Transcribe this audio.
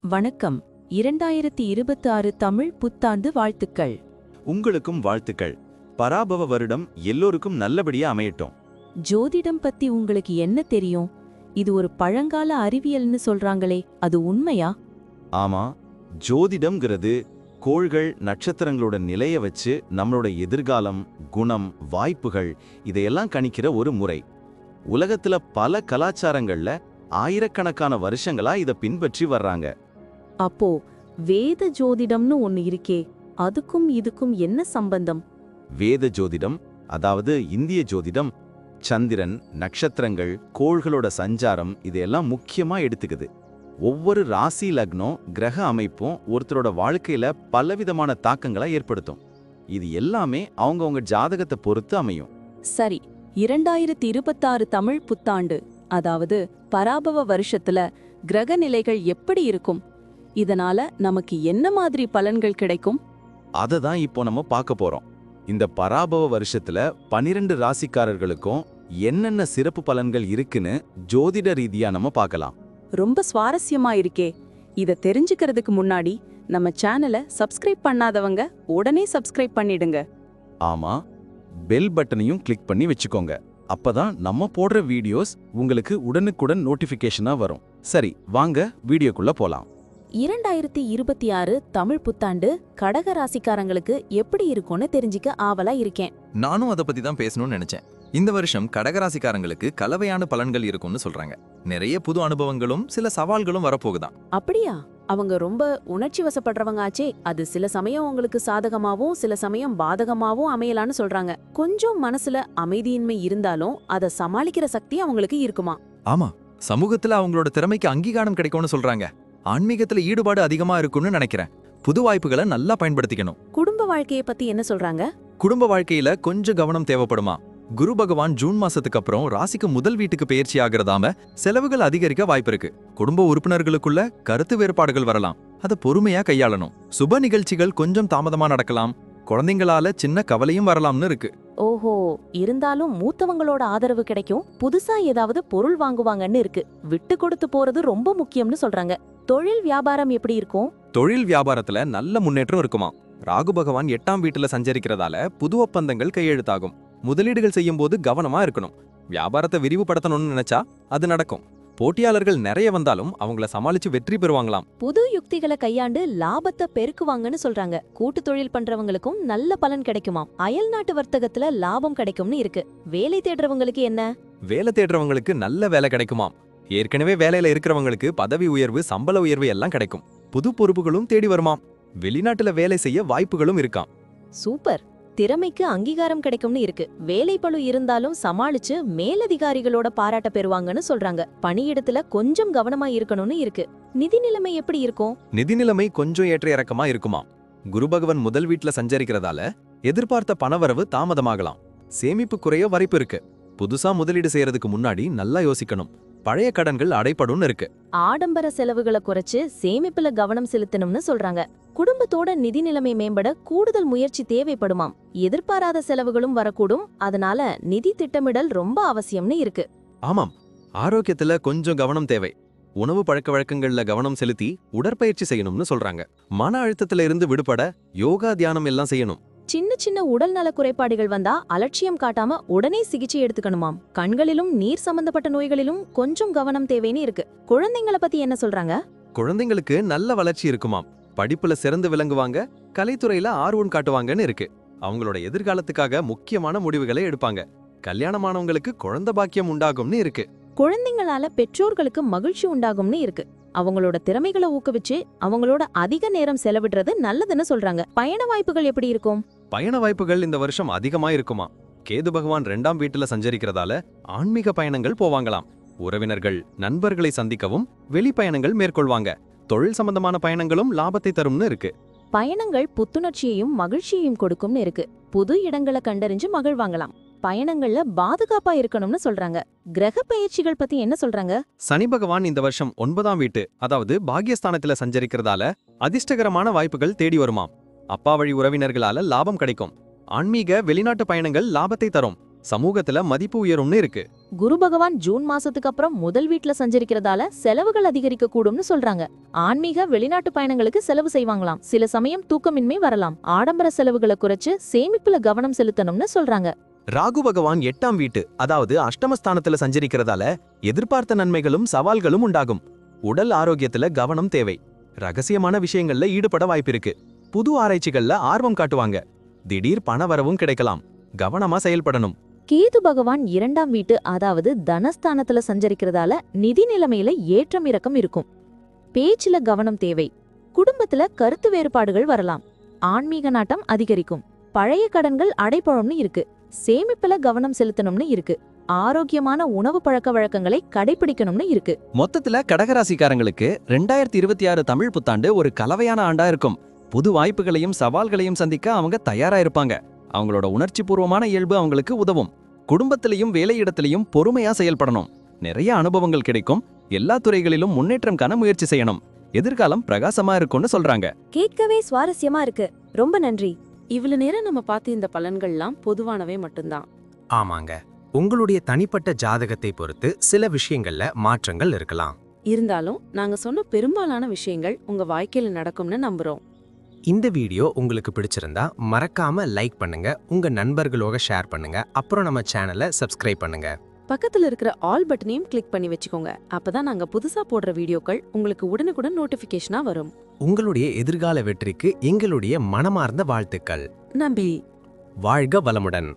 வணக்கம். 2026 தமிழ் புத்தாண்டு வாழ்த்துக்கள். உங்களுக்கும் வாழ்த்துக்கள். பராபவ வருடம் எல்லோருக்கும் நல்லபடியா அமையட்டும். ஜோதிடம் பத்தி உங்களுக்கு என்ன தெரியும்? இது ஒரு பழங்கால அறிவியல்னு சொல்றாங்களே, அது உண்மையா? ஆமா, ஜோதிடம்ங்கிறது கோள்கள் நட்சத்திரங்களோட நிலைய வச்சு நம்மளோட எதிர்காலம், குணம், வாய்ப்புகள் இதையெல்லாம் கணிக்கிற ஒரு முறை. உலகத்துல பல கலாச்சாரங்கள்ல ஆயிரக்கணக்கான வருஷங்களா இதை பின்பற்றி வர்றாங்க. அப்போ வேத ஜோதிடம்னு ஒன்னு இருக்கே, அதுக்கும் இதுக்கும் என்ன சம்பந்தம்? வேத ஜோதிடம், அதாவது இந்திய ஜோதிடம், சந்திரன், நட்சத்திரங்கள், கோள்களோட சஞ்சாரம் இதையெல்லாம் முக்கியமா எடுத்துக்குது. ஒவ்வொரு ராசி, லக்னம், கிரக அமைப்பும் ஒருத்தரோட வாழ்க்கையில பலவிதமான தாக்கங்களை ஏற்படுத்தும். இது எல்லாமே அவங்கவங்க ஜாதகத்தை பொறுத்து அமையும். சரி, 2026 தமிழ் புத்தாண்டு, அதாவது பராபவ வருஷத்துல கிரக நிலைகள் எப்படி இருக்கும்? இதனால நமக்கு என்ன மாதிரி பலன்கள் கிடைக்கும்? அதை தான் இப்போ நம்ம பார்க்க போறோம். இந்த பராபவ வருஷத்துல 12 ராசிக்காரர்களுக்கும் என்னென்ன சிறப்பு பலன்கள் இருக்குன்னு ஜோதிட ரீதியா நம்ம பார்க்கலாம். ரொம்ப சுவாரஸ்யமா இருக்கே. இத தெரிஞ்சுக்கிறதுக்கு முன்னாடி நம்ம சேனலை சப்ஸ்கிரைப் பண்ணாதவங்க உடனே சப்ஸ்கிரைப் பண்ணிடுங்க. ஆமா, பெல் பட்டனையும் கிளிக் பண்ணி வச்சுக்கோங்க. அப்பதான் நம்ம போடுற வீடியோஸ் உங்களுக்கு உடனுக்குடன் நோட்டிபிகேஷனா வரும். சரி, வாங்க வீடியோக்குள்ள போலாம். 2026 தமிழ் புத்தாண்டு கடக ராசிக்காரங்களுக்கு எப்படி இருக்கும்னு தெரிஞ்சுக்க ஆவலா இருக்கேன். நானும் அதை பத்தி தான் பேசணும்னு நினைச்சேன். இந்த வருஷம் கடகராசிக்காரங்களுக்கு கலவையான பலன்கள் இருக்கும்னு சொல்றாங்க. நிறைய புது அனுபவங்களும் சில சவால்களும் வரப்போகுதான். அப்படியா? அவங்க ரொம்ப உணர்ச்சி வசப்படுறவங்க ஆச்சே. அது சில சமயம் உங்களுக்கு சாதகமாவும் சில சமயம் பாதகமாவும் அமையலான்னு சொல்றாங்க. கொஞ்சம் மனசுல அமைதியின்மை இருந்தாலும் அதை சமாளிக்கிற சக்தி அவங்களுக்கு இருக்குமா? ஆமா, சமூகத்துல அவங்களோட திறமைக்கு அங்கீகாரம் கிடைக்கும்னு சொல்றாங்க. ஆன்மீகத்துல ஈடுபாடு அதிகமா இருக்கும்னு நினைக்கிறேன். புது வாய்ப்புகளை நல்லா பயன்படுத்திக்கணும். குடும்ப வாழ்க்கையை பத்தி என்ன சொல்றாங்க? குடும்ப வாழ்க்கையில கொஞ்சம் கவனம் தேவைப்படுமா. குரு பகவான் ஜூன் மாசத்துக்கு அப்புறம் ராசிக்கு முதல் வீட்டுக்கு பயிற்சி ஆகிறதாம செலவுகள் அதிகரிக்க வாய்ப்பு இருக்கு. குடும்ப உறுப்பினர்களுக்குள்ள கருத்து வேறுபாடுகள் வரலாம். அதை பொறுமையா கையாளணும். சுப நிகழ்ச்சிகள் கொஞ்சம் தாமதமா நடக்கலாம். குழந்தைங்களால சின்ன கவலையும் வரலாம்னு இருக்கு. ஓஹோ, இருந்தாலும் மூத்தவங்களோட ஆதரவு கிடைக்கும். புதுசா ஏதாவது பொருள் வாங்குவாங்கன்னு இருக்கு. விட்டு கொடுத்து போறது ரொம்ப முக்கியம்னு சொல்றாங்க. தொழில் வியாபாரம் எப்படி இருக்கும்? தொழில் வியாபாரத்துல நல்ல முன்னேற்றம் இருக்குமா. ராகு பகவான் 8ஆம் வீட்டுல சஞ்சரிக்கிறதால புது ஒப்பந்தங்கள் கையெழுத்தாகும். முதலீடுகள் செய்யும் போது கவனமா இருக்கணும். வியாபாரத்தை விரிவுபடுத்தணும்னு நினைச்சா அது நடக்கும். போட்டியாளர்கள் நிறைய வந்தாலும் அவங்கள சமாளிச்சு வெற்றி பெறுவாங்களாம். புது யுக்திகளை கையாண்டு லாபத்தை பெருக்குவாங்கன்னு சொல்றாங்க. கூட்டு தொழில் பண்றவங்களுக்கும் நல்ல பலன் கிடைக்குமாம். அயல் நாட்டு வர்த்தகத்துல லாபம் கிடைக்கும்னு இருக்கு. வேலை தேடுறவங்களுக்கு என்ன? வேலை தேடுறவங்களுக்கு நல்ல வேலை கிடைக்குமாம். ஏற்கனவே வேலையில இருக்கிறவங்களுக்கு பதவி உயர்வு, சம்பள உயர்வு எல்லாம் கிடைக்கும். புது பொறுப்புகளும் தேடி வருமாம். வெளிநாட்டுல வேலை செய்ய வாய்ப்புகளும் இருக்காம். சூப்பர். திறமைக்கு அங்கீகாரம் கிடைக்கும்னு இருக்கு. வேலை பளு இருந்தாலும் சமாளிச்சு மேலதிகாரிகளோட பாராட்ட பெறுவாங்கன்னு சொல்றாங்க. பணியிடத்துல கொஞ்சம் கவனமா இருக்கணும்னு இருக்கு. நிதி நிலைமை எப்படி இருக்கும்? நிதி நிலைமை கொஞ்சம் ஏற்ற இறக்கமா இருக்குமா. குரு பகவான் முதல் வீட்டுல சஞ்சரிக்கிறதால எதிர்பார்த்த பணவரவு தாமதமாகலாம். சேமிப்பு குறைய வாய்ப்பு இருக்கு. புதுசா முதலீடு செய்யறதுக்கு முன்னாடி நல்லா யோசிக்கணும். பழைய கடன்கள் அடைபடும் இருக்கு. ஆடம்பர செலவுகளை குறைச்சு சேமிப்புல கவனம் செலுத்தணும்னு சொல்றாங்க. குடும்பத்தோட நிதி நிலைமை மேம்பட கூடுதல் முயற்சி தேவைப்படுமாம். எதிர்பாராத செலவுகளும் வரக்கூடும். அதனால நிதி திட்டமிடல் ரொம்ப அவசியம்னு இருக்கு. ஆமாம், ஆரோக்கியத்துல கொஞ்சம் கவனம் தேவை. உணவு பழக்க வழக்கங்கள்ல கவனம் செலுத்தி உடற்பயிற்சி செய்யணும்னு சொல்றாங்க. மன அழுத்தத்துல இருந்து விடுபட யோகா, தியானம் எல்லாம் செய்யணும். சின்ன சின்ன உடல் நல குறைபாடுகள் வந்தா அலட்சியம் காட்டாம உடனே சிகிச்சை எடுத்துக்கணுமாம். கண்களிலும் நீர் சம்பந்தப்பட்ட நோய்களிலும் கொஞ்சம் கவனம் தேவைன்னு இருக்கு. குழந்தைங்கள பத்தி என்ன சொல்றாங்க? குழந்தைங்களுக்கு நல்ல வளர்ச்சி இருக்குமாம். படிப்புல சிறந்து விளங்குவாங்க. கலைத்துறையில ஆர்வம் காட்டுவாங்கன்னு இருக்கு. அவங்களோட எதிர்காலத்துக்காக முக்கியமான முடிவுகளை எடுப்பாங்க. கல்யாணமானவங்களுக்கு குழந்தை பாக்கியம் உண்டாகும்னு இருக்கு. குழந்தைங்களால பெற்றோர்களுக்கு மகிழ்ச்சி உண்டாகும்னு இருக்கு. அவங்களோட திறமைகளை ஊக்குவிச்சு அவங்களோட அதிக நேரம் செலவிடுறது நல்லதுன்னு சொல்றாங்க. பயண வாய்ப்புகள் எப்படி இருக்கும்? பயண வாய்ப்புகள் இந்த வருஷம் அதிகமா இருக்குமா. கேது பகவான் 2ஆம் வீட்டுல சஞ்சரிக்கிறதால ஆன்மீக பயணங்கள் போவாங்களாம். உறவினர்கள், நண்பர்களை சந்திக்கவும் வெளிப்பயணங்கள் மேற்கொள்வாங்க. தொழில் சம்பந்தமான பயணங்களும் லாபத்தை தரும்னு இருக்கு. பயணங்கள் புத்துணர்ச்சியையும் மகிழ்ச்சியையும் கொடுக்கும்னு இருக்கு. புது இடங்களை கண்டறிஞ்சு மகிழ்வாங்களாம். பயணங்கள்ல பாதுகாப்பா இருக்கணும்னு சொல்றாங்க. கிரக பயிற்சிகள் பத்தி என்ன சொல்றாங்க? சனி பகவான் இந்த வருஷம் 9ஆம் வீட்டு, அதாவது பாக்யஸ்தானத்துல சஞ்சரிக்கிறதால அதிர்ஷ்டகரமான வாய்ப்புகள் தேடி வருமாம். அப்பா வழி உறவினர்களால லாபம் கிடைக்கும். ஆன்மீக வெளிநாட்டு பயணங்கள் லாபத்தை தரும். சமூகத்துல மதிப்பு உயரும்னு இருக்கு. குரு பகவான் ஜூன் மாசத்துக்கு அப்புறம் முதல் வீட்ல சஞ்சரிக்கிறதால செலவுகள் அதிகரிக்க கூடும்னு சொல்றாங்க. ஆன்மீக வெளிநாட்டு பயணங்களுக்கு செலவு செய்வாங்களாம். சில சமயம் தூக்கமின்மை வரலாம். ஆடம்பர செலவுகளை குறைச்சு சேமிப்புல கவனம் செலுத்தணும்னு சொல்றாங்க. ராகு பகவான் 8ஆம் வீட்டு அதாவது அஷ்டமஸ்தானத்துல சஞ்சரிக்கிறதால எதிர்பார்த்த நன்மைகளும் சவால்களும் உண்டாகும். உடல் ஆரோக்கியத்துல கவனம் தேவை. ரகசியமான விஷயங்கள்ல ஈடுபட வாய்ப்பிருக்கு. புது ஆராய்ச்சிகள்ல ஆர்வம் காட்டுவாங்க. திடீர் பணவரவும் கிடைக்கலாம். கவனமா செயல்படணும். கேது பகவான் 2ஆம் வீட்டு அதாவது தனஸ்தானத்துல சஞ்சரிக்கிறதால நிதி நிலைமையில ஏற்றம் இறக்கம் இருக்கும். பேச்சுல கவனம் தேவை. குடும்பத்துல கருத்து வேறுபாடுகள் வரலாம். ஆன்மீக நாட்டம் அதிகரிக்கும். பழைய கடன்கள் அடைபடும்னு இருக்கு. சேமிப்புல கவனம் செலுத்தணும்னு இருக்கு. ஆரோக்கியமான உணவு பழக்க வழக்கங்களை கடைபிடிக்கணும்னு இருக்கு. மொத்தத்துல கடகராசிக்காரங்களுக்கு 2026 தமிழ் புத்தாண்டு ஒரு கலவையான ஆண்டா இருக்கும். புது வாய்ப்புகளையும் சவால்களையும் சந்திக்க அவங்க தயாரா இருப்பாங்க. அவங்களோட உணர்ச்சி பூர்வமான இயல்பு அவங்களுக்கு உதவும். குடும்பத்திலையும் வேலையிடத்திலையும் பொறுமையா செயல்படணும். நிறைய அனுபவங்கள் கிடைக்கும். எல்லா துறைகளிலும் முன்னேற்றம் காண முயற்சி செய்யணும். எதிர்காலம் பிரகாசமா இருக்கும்னு சொல்றாங்க. கேட்கவே சுவாரஸ்யமா இருக்கு. ரொம்ப நன்றி. இவ்வளவு நேரம் நம்ம பார்த்த இந்த பலன்கள்லாம் பொதுவானவே மட்டும்தான். ஆமாங்க, உங்களுடைய தனிப்பட்ட ஜாதகத்தை பொறுத்து சில விஷயங்கள்ல மாற்றங்கள் இருக்கலாம். இருந்தாலும் நாங்க சொன்ன பெரும்பாலான விஷயங்கள் உங்க வாழ்க்கையில நடக்கும்னு நம்புறோம். இந்த வீடியோ உங்களுக்கு பிடிச்சிருந்தா மறக்காம லைக் பண்ணுங்க, உங்க நண்பர்களோட ஷேர் பண்ணுங்க, அப்புறம் நம்ம சேனலை சப்ஸ்கிரைப் பண்ணுங்க. பக்கத்துல இருக்கிற ஆல் பட்டனையும் கிளிக் பண்ணி வச்சுக்கோங்க. அப்பதான் நாங்க புதுசா போடுற வீடியோக்கள் உங்களுக்கு உடனுக்குடன் நோட்டிபிகேஷனா வரும். உங்களுடைய எதிர்கால வெற்றிக்கு எங்களுடைய மனமார்ந்த வாழ்த்துக்கள். நம்பி வாழ்க வளமுடன்.